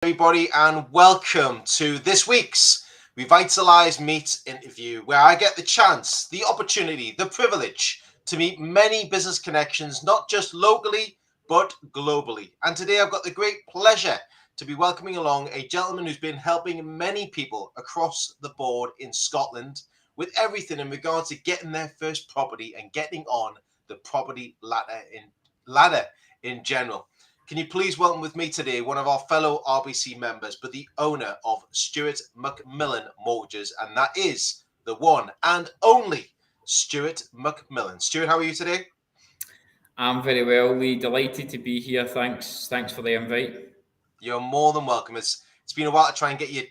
everybody, and welcome to this week's Revitalise Meet interview, where I get the chance, the opportunity, the privilege to meet many business connections, not just locally, but globally. And today I've got the great pleasure to be welcoming along a gentleman who's been helping many people across the board in Scotland with everything in regards to getting their first property and getting on the property ladder in general. Can you please welcome with me today one of our fellow RBC members, but the owner of Stuart Macmillan Mortgages, and that is the one and only Stuart Macmillan. Stuart, how are you today? I'm very well, Lee. Delighted to be here. Thanks for the invite. You're more than welcome. It's been a while to try and get you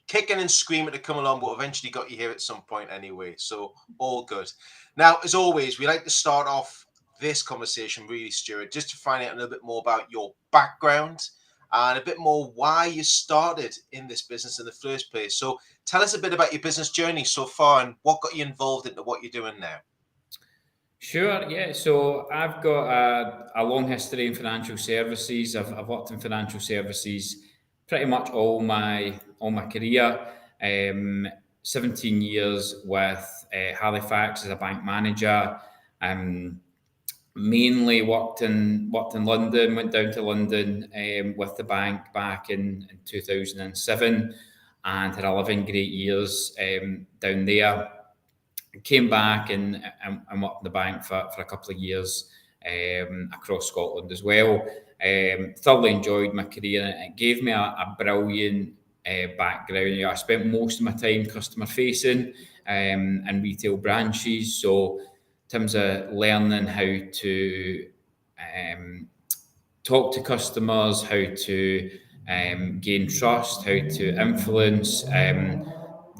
kicking and screaming to come along, but eventually got you here at some point anyway. So all good. Now, as always, we like to start off this conversation really, Stuart, just to find out a little bit more about your background and a bit more why you started in this business in the first place. So tell us a bit about your business journey so far and what got you involved into what you're doing now. Sure, yeah. So I've got a long history in financial services. I've worked in financial services pretty much all my career. 17 years with Halifax as a bank manager. Mainly worked in London. Went down to London with the bank back in 2007, and had 11 great years down there. Came back and worked in the bank for a couple of years across Scotland as well. Thoroughly enjoyed my career, and it gave me a brilliant background. I spent most of my time customer facing in retail branches, so in terms of learning how to talk to customers, how to gain trust, how to influence.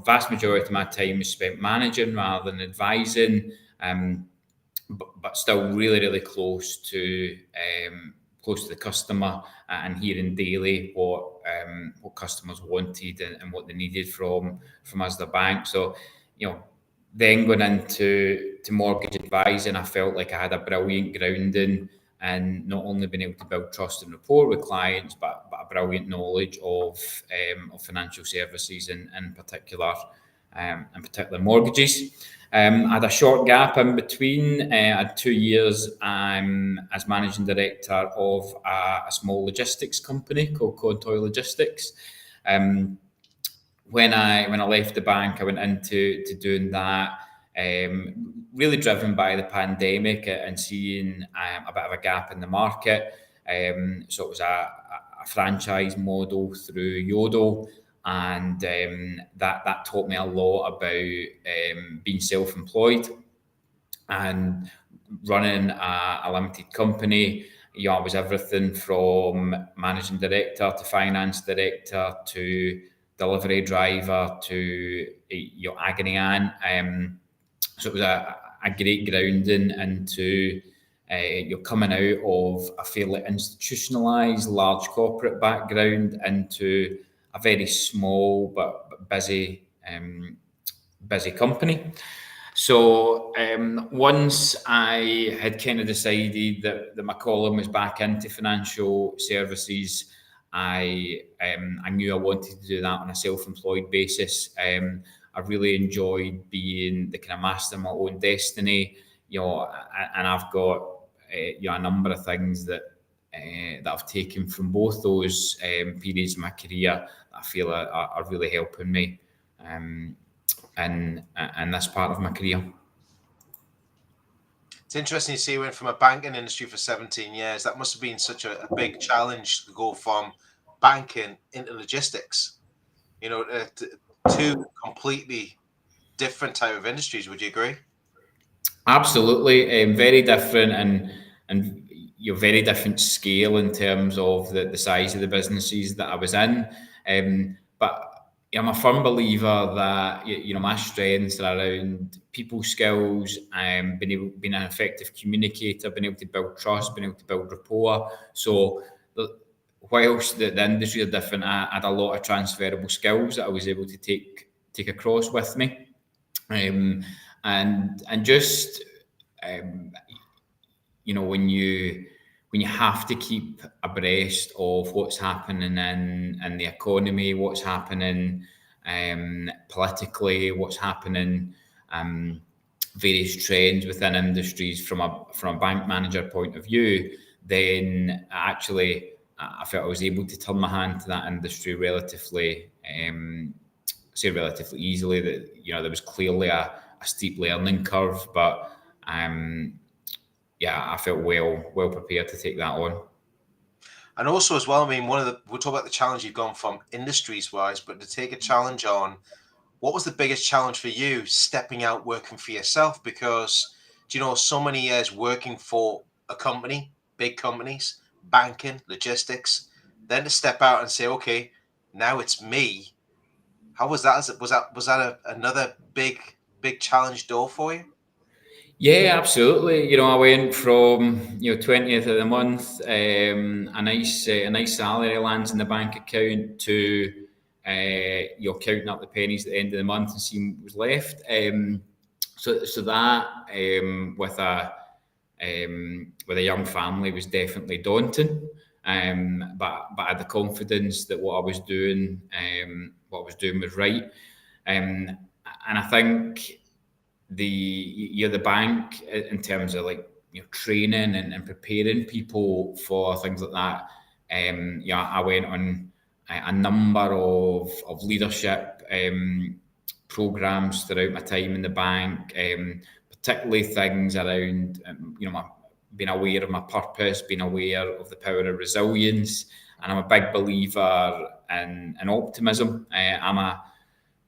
Vast majority of my time is spent managing rather than advising, but still really close to the customer, and hearing daily what customers wanted and what they needed from us, the bank. So, then going into mortgage advising, I felt like I had a brilliant grounding and not only being able to build trust and rapport with clients, but a brilliant knowledge of financial services and in particular mortgages. I had a short gap in between. I had 2 years as managing director of a small logistics company called Contoy Logistics. When I left the bank, I went into doing that. Really driven by the pandemic and seeing a bit of a gap in the market. So it was a franchise model through Yodel, and that taught me a lot about being self-employed and running a limited company. I was everything from managing director to finance director to delivery driver to agony aunt. So it was a great grounding into you're coming out of a fairly institutionalised, large corporate background into a very small but busy company. So once I had kind of decided that my calling was back into financial services, I knew I wanted to do that on a self-employed basis. I really enjoyed being the kind of master of my own destiny, and I've got a number of things that I've taken from both those periods of my career that I feel are really helping me in this part of my career. It's interesting you say you went from a banking industry for 17 years. That must have been such a big challenge to go from banking into logistics. Two completely different type of industries. Would you agree? Absolutely, very different, and very different scale in terms of the size of the businesses that I was in. But I'm a firm believer that my strengths are around people skills, being an effective communicator, being able to build trust, being able to build rapport. So whilst the industry are different, I had a lot of transferable skills that I was able to take across with me. And just when when you have to keep abreast of what's happening in the economy, what's happening politically, what's happening, various trends within industries from a bank manager point of view, then actually I felt I was able to turn my hand to that industry relatively, relatively easily. That there was clearly a steep learning curve, but I felt well prepared to take that on. And also as well, I mean, we'll talk about the challenge you've gone from industries wise, but to take a challenge on, what was the biggest challenge for you stepping out working for yourself? Because, so many years working for a company, big companies, banking, logistics, then to step out and say, okay, now it's me. How was that? Was that another big challenge door for you? Yeah, absolutely. I went from 20th of the month, a nice salary lands in the bank account to counting up the pennies at the end of the month and seeing what was left. So that with a young family was definitely daunting. But I had the confidence that what I was doing was right. And I think the bank in terms of training and preparing people for things like that. I went on a number of leadership programs throughout my time in the bank, particularly things around being aware of my purpose, being aware of the power of resilience, and I'm a big believer in optimism. I'm a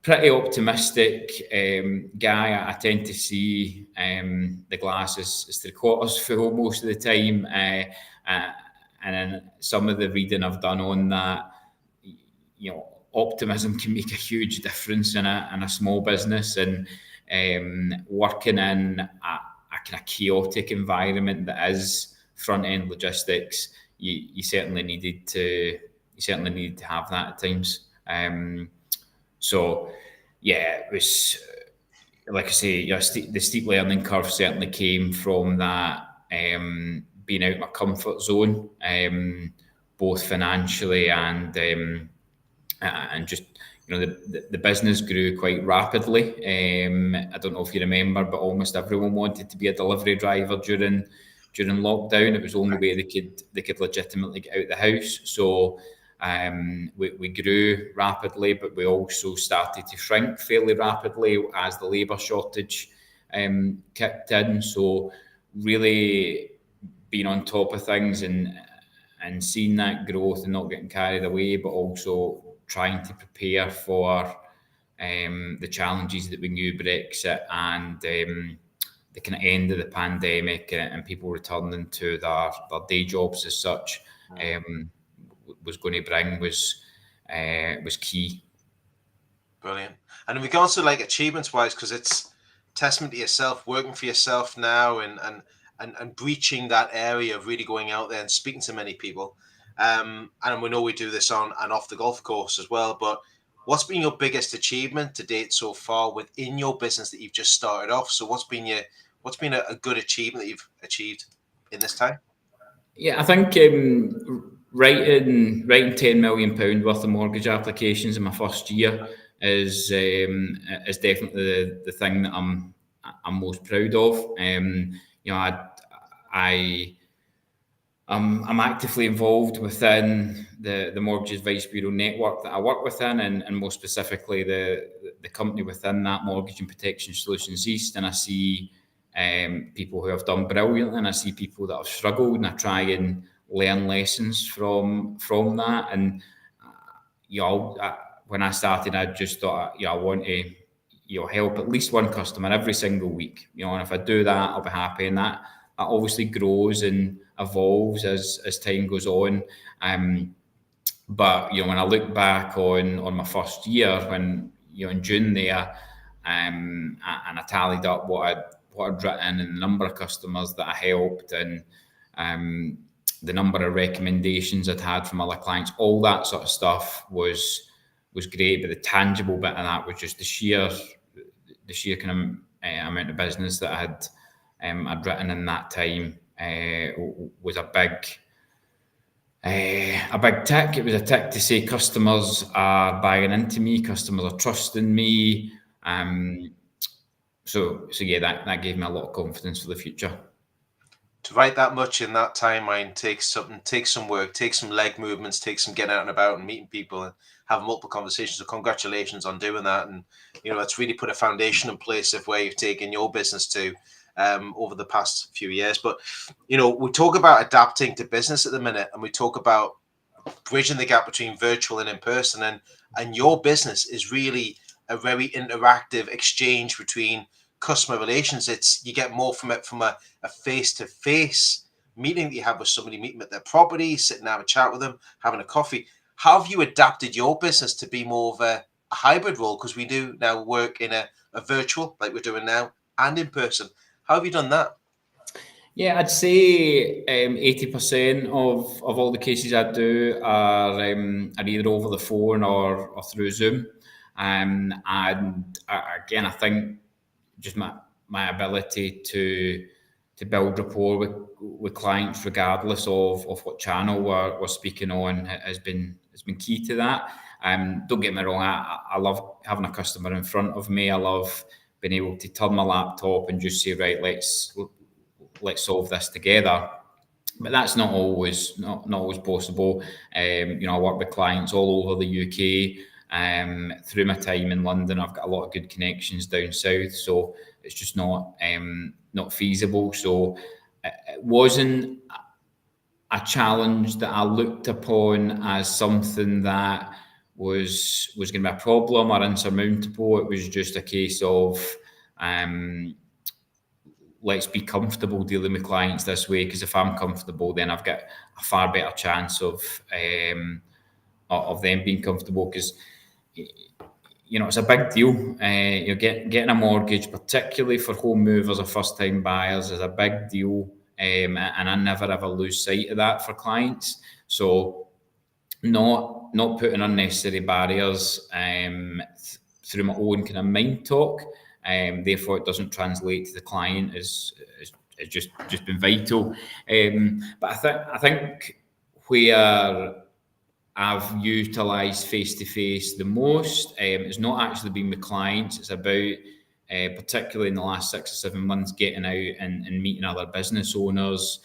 pretty optimistic guy. I tend to see the glass as three quarters full most of the time. And then some of the reading I've done on that, optimism can make a huge difference in a small business. And working in a kind of chaotic environment that is front end logistics, you certainly needed to have that at times. So, yeah, it was like I say, the steep learning curve certainly came from that, being out of my comfort zone, both financially and just the business grew quite rapidly. I don't know if you remember, but almost everyone wanted to be a delivery driver during lockdown. It was the only way they could legitimately get out the house. So we grew rapidly, but we also started to shrink fairly rapidly as the labour shortage kicked in. So really being on top of things and seeing that growth and not getting carried away, but also trying to prepare for the challenges that we knew Brexit and the kind of end of the pandemic and people returning to their day jobs as such was going to bring was key. Brilliant. And in regards to achievements wise, because it's testament to yourself, working for yourself now and breaching that area of really going out there and speaking to many people. And we know we do this on and off the golf course as well. But what's been your biggest achievement to date so far within your business that you've just started off? So what's been a good achievement that you've achieved in this time? Yeah, I think writing £10 million worth of mortgage applications in my first year is definitely the thing that I'm most proud of. I'm actively involved within the Mortgage Advice Bureau network that I work within, and more specifically the company within that, Mortgage and Protection Solutions East. And I see people who have done brilliantly, and I see people that have struggled, and I try and learn lessons from that. And when I started, I just thought, I want to help at least one customer every single week. And if I do that, I'll be happy. And that obviously grows and evolves as time goes on. But when I look back on my first year, when in June there, and I tallied up what I'd written and the number of customers that I helped and the number of recommendations I'd had from other clients, all that sort of stuff was great. But the tangible bit of that was just the sheer kind of amount of business that I'd written in that time. was a big tick. It was a tick to say customers are buying into me, customers are trusting me. So yeah, that gave me a lot of confidence for the future. To write that much in that timeline takes some work, takes some leg movements, takes some getting out and about and meeting people and having multiple conversations. So congratulations on doing that. And it's really put a foundation in place of where you've taken your business to over the past few years. But we talk about adapting to business at the minute, and we talk about bridging the gap between virtual and in person, and your business is really a very interactive exchange between customer relations. It's you get more from it from a face-to-face meeting that you have with somebody, meeting at their property, sitting having a chat with them, having a coffee. How have you adapted your business to be more of a hybrid role? Because we do now work in a virtual, like we're doing now, and in person. How have you done that? Yeah, I'd say 80% of all the cases I do are either over the phone or through Zoom. And again, I think just my ability to build rapport with clients, regardless of what channel we're speaking on, has been key to that. Don't get me wrong, I love having a customer in front of me. I love being able to turn my laptop and just say, right, let's solve this together. But that's not always possible. I work with clients all over the UK. Through my time in London, I've got a lot of good connections down south, so it's just not feasible. So it wasn't a challenge that I looked upon as something that was going to be a problem or insurmountable. It was just a case of let's be comfortable dealing with clients this way, because if I'm comfortable, then I've got a far better chance of them being comfortable, because it's a big deal. You're getting a mortgage, particularly for home movers or first time buyers, is a big deal, and I never ever lose sight of that for clients. So not putting unnecessary barriers through my own kind of mind talk. Therefore, it doesn't translate to the client is just been vital. But I think where I've utilised face-to-face the most it's not actually been with clients. It's about particularly in the last 6 or 7 months, getting out and meeting other business owners.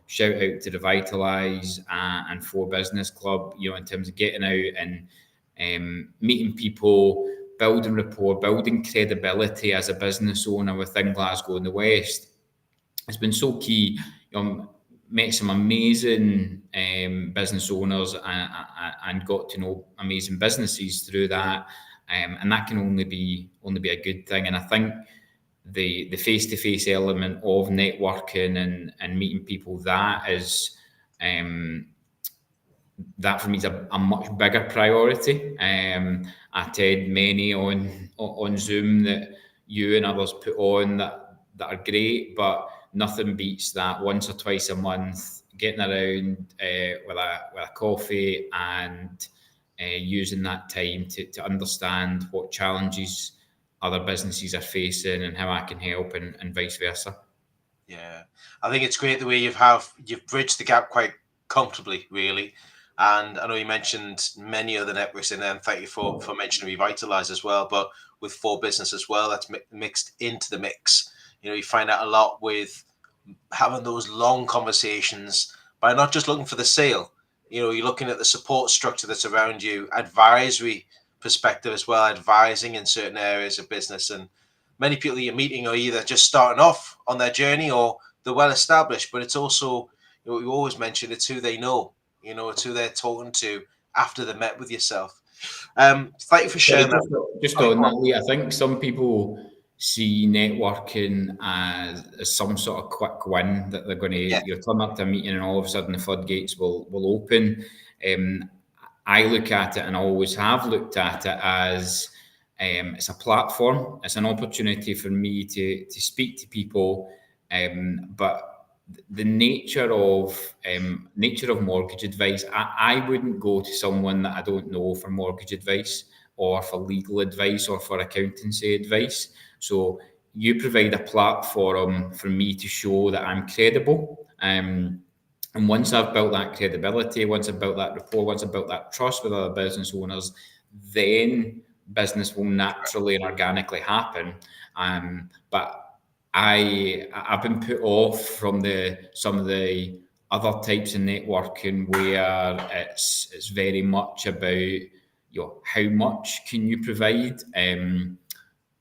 Shout out to Revitalise and For Business Club, in terms of getting out and meeting people, building rapport, building credibility as a business owner within Glasgow and the West. It's been so key. Met some amazing business owners and got to know amazing businesses through that, and that can only be a good thing. And I think the face-to-face element of networking and meeting people, that is that for me is a much bigger priority. I attend many on Zoom that you and others put on that are great, but nothing beats that once or twice a month getting around with a coffee and using that time to understand what challenges other businesses are facing and how I can help, and vice versa. Yeah, I think it's great the way you've bridged the gap quite comfortably, really. And I know you mentioned many other networks in there, and thank you for mentioning Revitalise as well. But with For Business as well, that's mixed into the mix. You find out a lot with having those long conversations by not just looking for the sale. You're looking at the support structure that's around you, advisory perspective as well, advising in certain areas of business. And many people you're meeting are either just starting off on their journey or they're well established. But it's also, we always mention, it's who they know. It's who they're talking to after they met with yourself. Thank you for sharing that. Just on that, Lee, I think some people see networking as some sort of quick win that they're going to turn up to a meeting and all of a sudden the floodgates will open. I look at it, and always have looked at it, as it's a platform. It's an opportunity for me to speak to people, but the nature of mortgage advice, I wouldn't go to someone that I don't know for mortgage advice or for legal advice or for accountancy advice. So you provide a platform for me to show that I'm credible. And once I've built that credibility, once I've built that rapport, once I've built that trust with other business owners, then business will naturally and organically happen. But I've been put off from some of the other types of networking where it's very much about how much can you provide.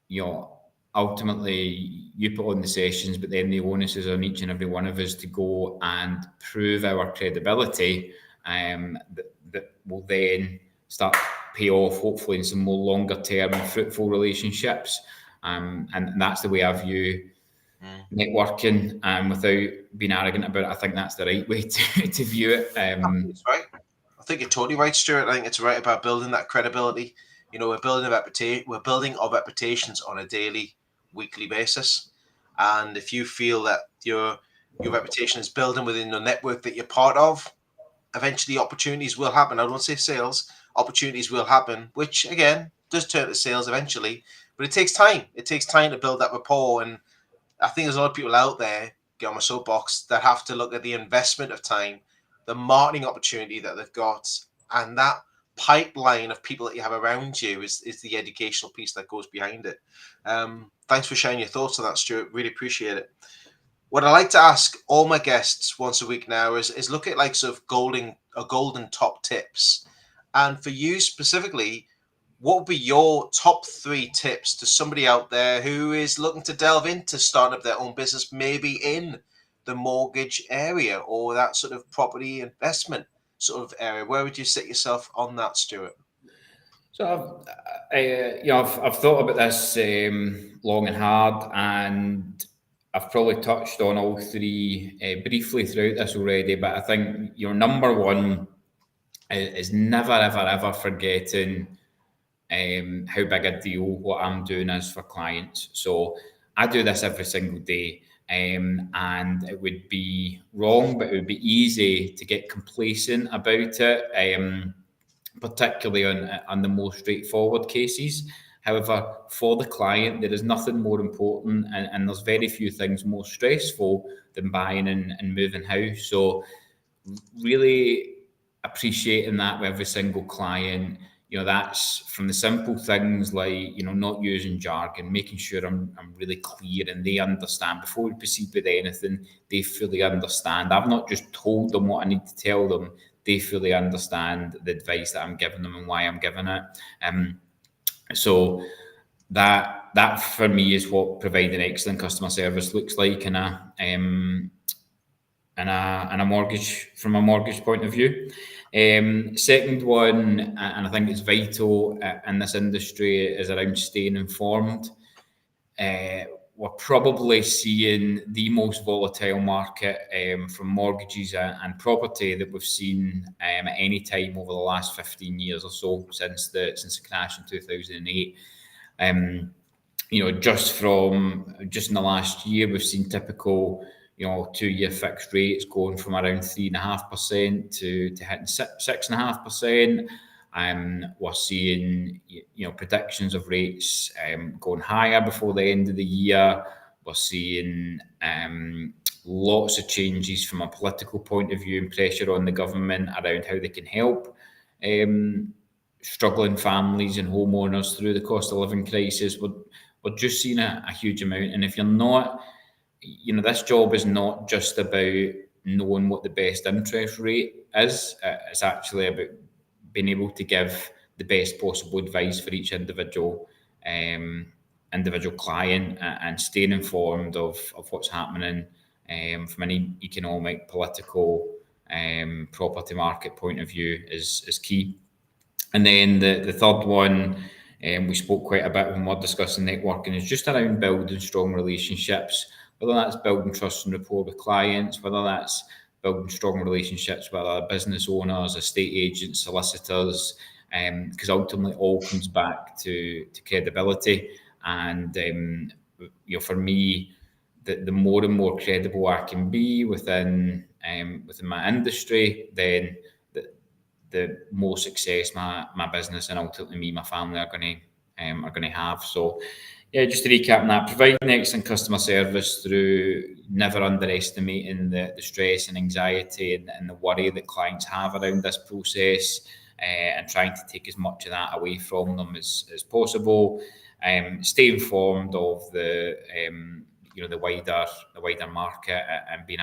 You know, Ultimately you put on the sessions, but then the onus is on each and every one of us to go and prove our credibility. That will then start pay off, hopefully, in some more longer term and fruitful relationships. And that's the way I view networking, without being arrogant about it. I think that's the right way to view it. It's right. I think you're totally right, Stuart. I think it's right about building that credibility. We're building our reputations on a daily, weekly basis. And if you feel that your reputation is building within the network that you're part of, eventually opportunities will happen. I don't say sales, opportunities will happen, which again does turn to sales eventually. But it takes time. It takes time to build that rapport. And I think there's a lot of people out there, get on my soapbox, that have to look at the investment of time, the marketing opportunity that they've got, and that pipeline of people that you have around you is the educational piece that goes behind it. Thanks for sharing your thoughts on that, Stuart. Really appreciate it. What I like to ask all my guests once a week now is look at like sort of golden top tips. And for you specifically, what would be your top 3 tips to somebody out there who is looking to delve into starting up their own business, maybe in the mortgage area or that sort of property investment sort of area? Where would you set yourself on that, Stuart? So I've thought about this long and hard, and I've probably touched on all 3 briefly throughout this already. But I think your number one is never ever ever forgetting how big a deal what I'm doing is for clients. So I do this every single day. And it would be wrong, but it would be easy to get complacent about it. Particularly on the more straightforward cases. However, for the client, there is nothing more important, and there's very few things more stressful than buying and moving house. So really appreciating that with every single client. That's from the simple things like, not using jargon, making sure I'm really clear and they understand before we proceed with anything. They fully understand. I've not just told them what I need to tell them. They fully understand the advice that I'm giving them and why I'm giving it. So that for me is what providing excellent customer service looks like in a mortgage, from a mortgage point of view. Second one, and I think it's vital in this industry, is around staying informed. We're probably seeing the most volatile market from mortgages and property that we've seen at any time over the last 15 years or so, since the crash in 2008. Just in the last year, we've seen typical 2-year fixed rates going from around 3.5% to hitting 6.5%. We're seeing predictions of rates going higher before the end of the year. We're seeing lots of changes from a political point of view and pressure on the government around how they can help struggling families and homeowners through the cost of living crisis. We're just seeing a huge amount. And if you're not, this job is not just about knowing what the best interest rate is. It's actually about being able to give the best possible advice for each individual client, and staying informed of what's happening from an economic, political, property market point of view is key. And then the third one, we spoke quite a bit when we're discussing networking, is just around building strong relationships, whether that's building trust and rapport with clients, whether that's building strong relationships with other business owners, estate agents, solicitors, because ultimately it all comes back to credibility. And for me, the more and more credible I can be within my industry, then the more success my business and ultimately me, my family are going to have. So just to recap on that, providing excellent customer service through never underestimating the stress and anxiety and the worry that clients have around this process, and trying to take as much of that away from them as possible. Stay informed of the the wider market, and being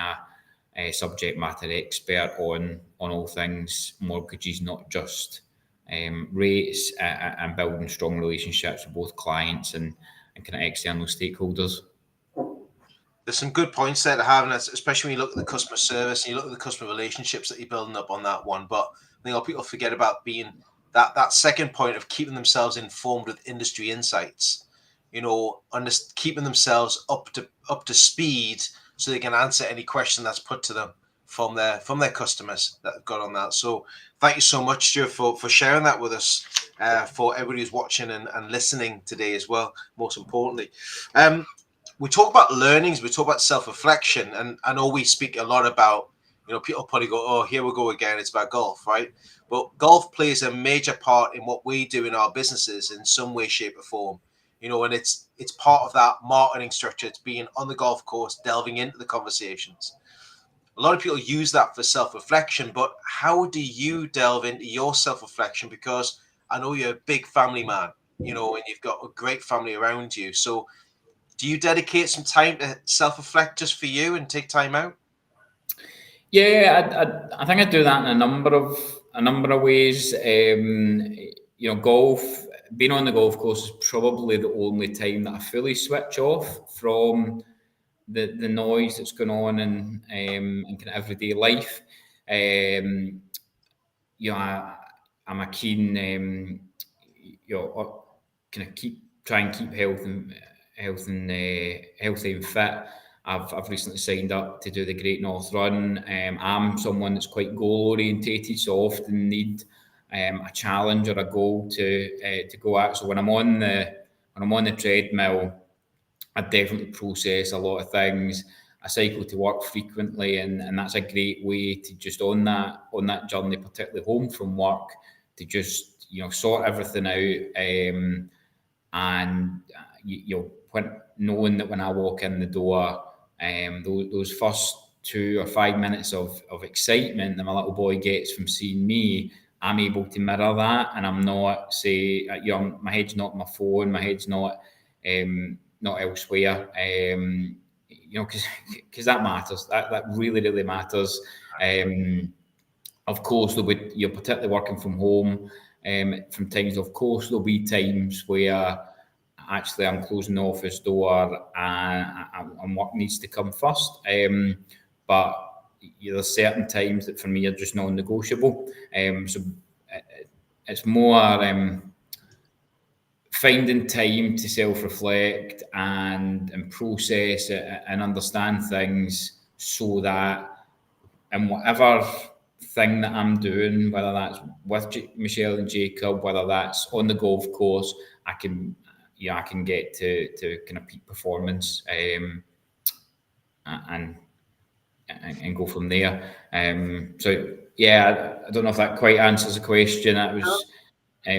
a subject matter expert on all things mortgages, not just rates, and building strong relationships with both clients and kind of external stakeholders. There's some good points there to have, and especially when you look at the customer service and you look at the customer relationships that you're building up on that one. But I think a lot of people forget about being that second point of keeping themselves informed with industry insights. Keeping themselves up to speed so they can answer any question that's put to them from their customers that have got on that. So thank you so much, Stuart, for sharing that with us, for everybody who's watching and listening today as well, most importantly. We talk about learnings, we talk about self-reflection, and I know we speak a lot about, people probably go, oh, here we go again, it's about golf, right? But golf plays a major part in what we do in our businesses in some way, shape, or form. And it's part of that marketing structure. It's being on the golf course, delving into the conversations. A lot of people use that for self-reflection, but how do you delve into your self-reflection? Because I know you're a big family man, and you've got a great family around you. So do you dedicate some time to self-reflect just for you and take time out? Yeah, I think I do that in a number of ways. Golf, being on the golf course is probably the only time that I fully switch off from the noise that's going on in kind of everyday life. I'm a keen, kind of try and keep healthy and fit. I've recently signed up to do the Great North Run. I'm someone that's quite goal orientated, so often need a challenge or a goal to go at. So when I'm on the treadmill, I definitely process a lot of things. I cycle to work frequently, and that's a great way to just on that journey, particularly home from work, to just sort everything out, and knowing that when I walk in the door, those first 2 or 5 minutes of excitement that my little boy gets from seeing me, I'm able to mirror that, and I'm not my head's not on my phone, my head's not elsewhere, because that matters. That really, really matters. Of course, you're particularly working from home. From times, of course, there'll be times where actually I'm closing the office door and work needs to come first. But there's certain times that for me are just non-negotiable. So it's more finding time to self-reflect and process and understand things, so that in whatever thing that I'm doing, whether that's with Michelle and Jacob, whether that's on the golf course, I can get to kind of peak performance, and go from there. So yeah, I don't know if that quite answers the question. That was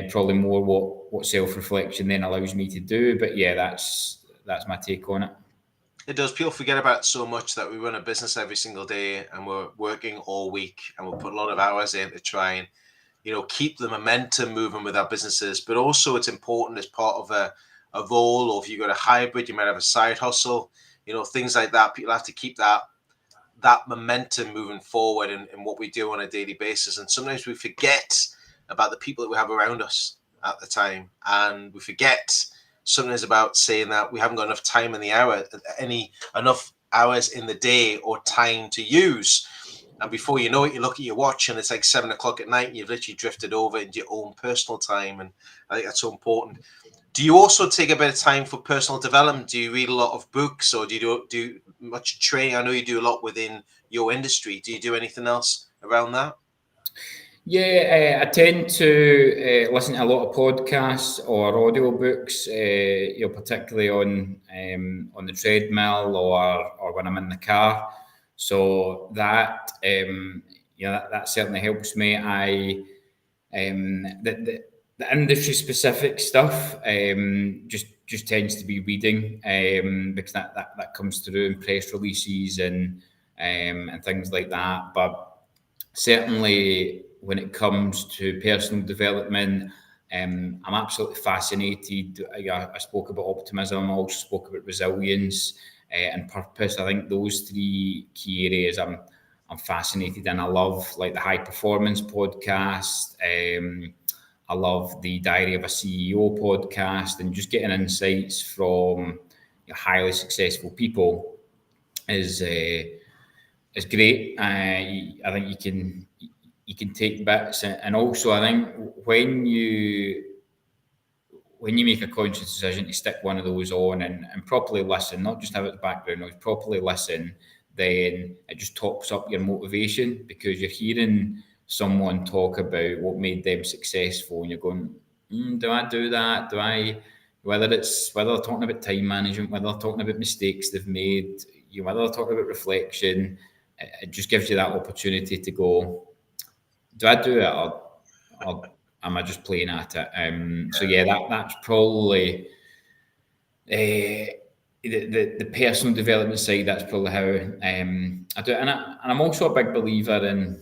probably more what self-reflection then allows me to do. But yeah, that's my take on it. It does. People forget about it so much that we run a business every single day and we're working all week and we'll put a lot of hours in to try and keep the momentum moving with our businesses. But also it's important as part of a role, or if you've got a hybrid, you might have a side hustle, things like that. People have to keep that momentum moving forward in what we do on a daily basis. And sometimes we forget about the people that we have around us at the time, and we forget sometimes about saying that we haven't got enough time in the hour, enough hours in the day or time to use. And before you know it, you look at your watch and it's like 7 o'clock at night and you've literally drifted over into your own personal time. And I think that's so important. Do you also take a bit of time for personal development? Do you read a lot of books, or do you do much training? I know you do a lot within your industry. Do you do anything else around that? Yeah, I tend to listen to a lot of podcasts or audiobooks, particularly on the treadmill or when I'm in the car. So that that certainly helps me. the industry specific stuff just tends to be reading, because that comes through in press releases and things like that. But certainly when it comes to personal development, I'm absolutely fascinated. I spoke about optimism, I also spoke about resilience and purpose. I think those three key areas I'm fascinated in. I love like the high performance podcast. I love the Diary of a CEO podcast, and just getting insights from highly successful people is great. I think you can take bits, and also I think when you make a conscious decision to stick one of those on and properly listen, not just have it as background noise, properly listen, then it just tops up your motivation because you're hearing someone talk about what made them successful and you're going, do I do that? Do I, whether they're talking about time management, whether they're talking about mistakes they've made, whether they're talking about reflection, it just gives you that opportunity to go, do I do it or am I just playing at it? So yeah, that's probably the personal development side. That's probably how I do it, and I'm also a big believer in.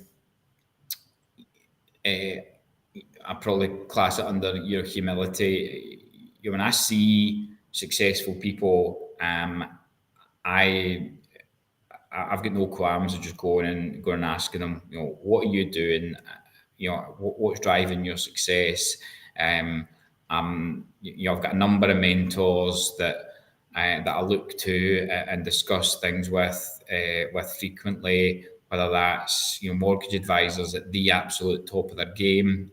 I probably class it under your humility. When I see successful people, I I've got no qualms of just going and asking them, what are you doing? What's driving your success? I've got a number of mentors that I look to and discuss things with frequently. Whether that's mortgage advisors at the absolute top of their game.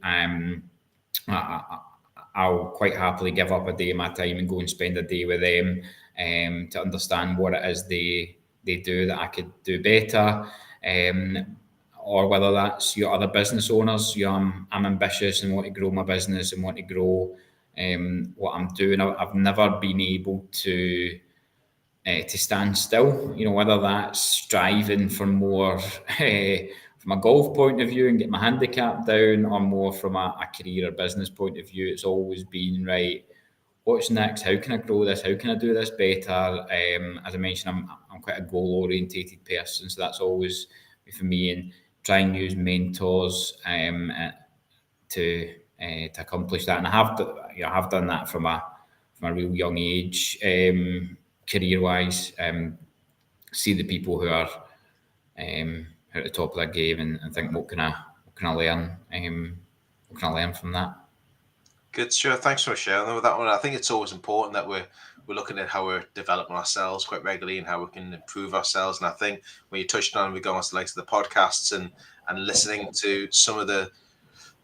I'll quite happily give up a day of my time and go and spend a day with them to understand what it is they do that I could do better. Or whether that's your other business owners. I'm ambitious and want to grow my business and want to grow what I'm doing. I've never been able to stand still. Whether that's striving for more from a golf point of view and get my handicap down, or more from a career or business point of view. It's always been right. What's next? How can I grow this? How can I do this better? As I mentioned, I'm quite a goal orientated person, so that's always for me. And try and use mentors to accomplish that. And I have done that from a real young age, career wise. See the people who are at the top of their game and think what can I learn? What can I learn from that? Good, sure. Thanks for sharing with that one. I think it's always important that we're looking at how we're developing ourselves quite regularly and how we can improve ourselves. And I think when you touched on, we go on to like the podcasts and listening to some of the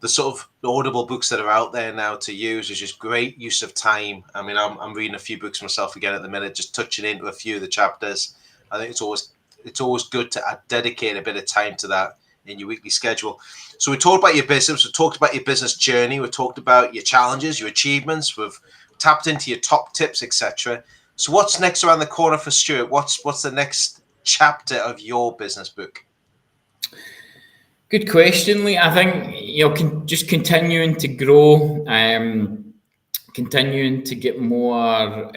sort of audible books that are out there now to use is just great use of time. I mean, I'm reading a few books myself again at the minute, just touching into a few of the chapters. I think it's always good to dedicate a bit of time to that in your weekly schedule. So we talked about your business, we talked about your business journey, we talked about your challenges, your achievements, we've tapped into your top tips, etc. So what's next around the corner for Stuart? What's the next chapter of your business book? Good question, Lee. I think just continuing to grow, continuing to get more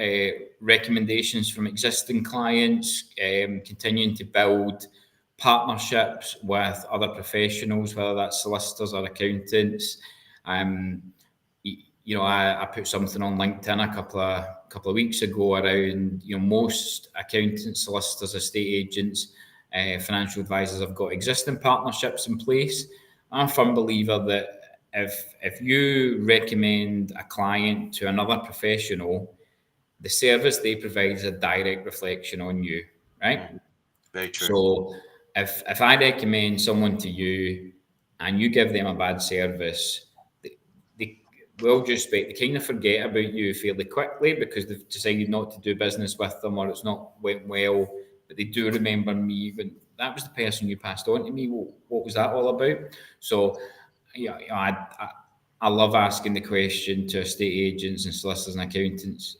recommendations from existing clients, continuing to build partnerships with other professionals, whether that's solicitors or accountants. I put something on LinkedIn a couple of weeks ago around most accountants, solicitors, estate agents, financial advisors have got existing partnerships in place. I'm a firm believer that if you recommend a client to another professional, the service they provide is a direct reflection on you, right? Very true. So if I recommend someone to you and you give them a bad service, they will just they kind of forget about you fairly quickly because they've decided not to do business with them or it's not went well. But they do remember me when that was the person you passed on to me. What was that all about? So I love asking the question to estate agents and solicitors and accountants.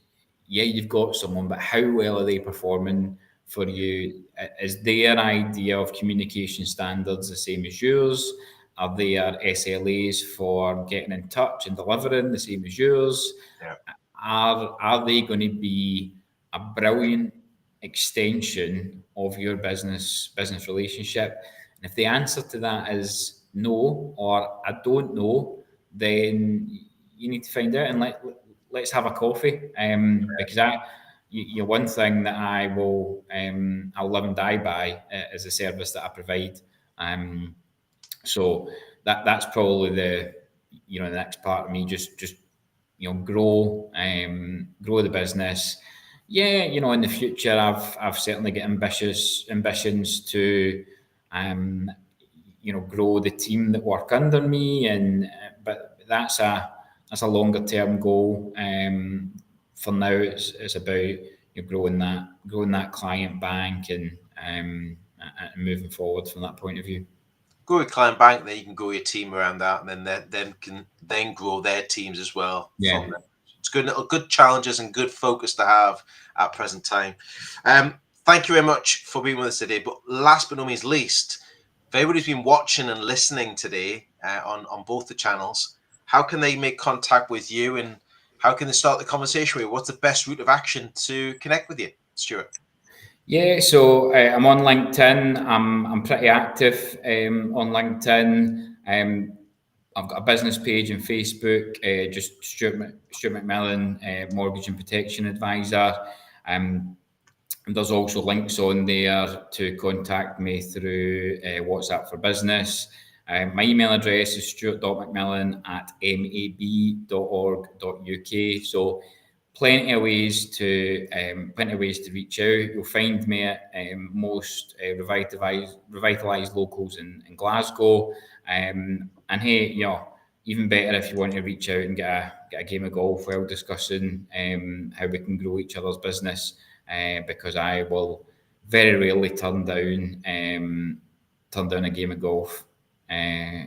Yeah, you've got someone, but how well are they performing for you? Is their idea of communication standards the same as yours? Are their SLAs for getting in touch and delivering the same as yours? Yeah. Are they going to be a brilliant extension of your business relationship? And if the answer to that is no, or I don't know, then you need to find out and let's have a coffee. Because one thing that I'll live and die by is the service that I provide. So that's probably the next part of me. Just grow the business. Yeah, in the future, I've certainly got ambitions to grow the team that work under me, and but that's a longer term goal. For now, it's about growing that client bank and moving forward from that point of view. Grow your client bank, then you can grow your team around that, and then them can then grow their teams as well from there. It's good challenges and good focus to have at present time. Thank you very much for being with us today. But last but not least, if everybody's been watching and listening today on both the channels, how can they make contact with you, and how can they start the conversation with you? What's the best route of action to connect with you, Stuart? Yeah, so I'm on LinkedIn. I'm pretty active on LinkedIn. I've got a business page on Facebook, just Stuart Macmillan, Mortgage and Protection Advisor. And there's also links on there to contact me through WhatsApp for Business. My email address is stuart.macmillan@mab.org.uk. So plenty of ways to reach out. You'll find me at most Revitalise locals in Glasgow. And hey, even better if you want to reach out and get a game of golf while discussing how we can grow each other's business. Because I will very rarely turn down a game of golf.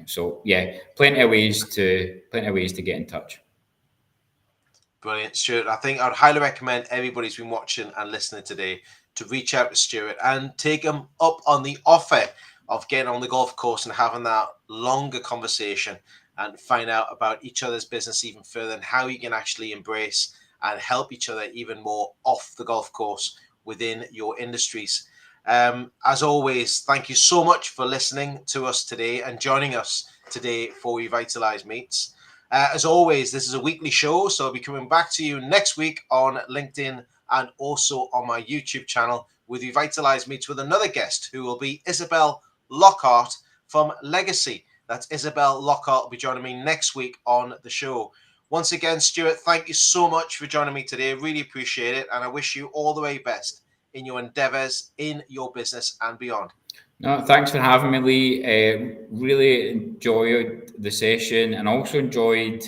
So yeah, plenty of ways to get in touch. Brilliant, Stuart. I think I'd highly recommend everybody's been watching and listening today to reach out to Stuart and take him up on the offer of getting on the golf course and having that longer conversation and find out about each other's business even further, and how you can actually embrace and help each other even more off the golf course within your industries. As always, thank you so much for listening to us today and joining us today for Revitalise Meets. As always, this is a weekly show, so I'll be coming back to you next week on LinkedIn and also on my YouTube channel with Revitalise Meets with another guest, who will be Isabel Lockhart from Legacy. That's Isabel Lockhart will be joining me next week on the show. Once again, Stuart, thank you so much for joining me today. Really appreciate it, and I wish you all the very best in your endeavours, in your business and beyond. No, thanks for having me, Lee. Really enjoyed the session, and also enjoyed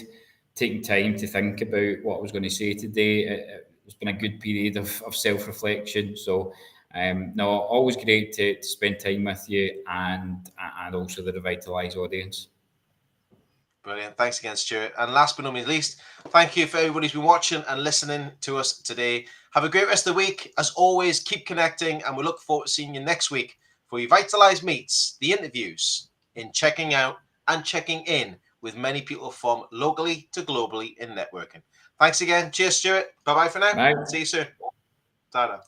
taking time to think about what I was going to say today. It's been a good period of self-reflection. So, no, always great to spend time with you and also the Revitalise audience. Brilliant. Thanks again, Stuart. And last but not least, thank you for everybody who's been watching and listening to us today. Have a great rest of the week. As always, keep connecting, and we look forward to seeing you next week for Revitalise Meets, the interviews in checking out and checking in with many people from locally to globally in networking. Thanks again. Cheers, Stuart. Bye-bye for now. Bye. See you soon. Ta-da.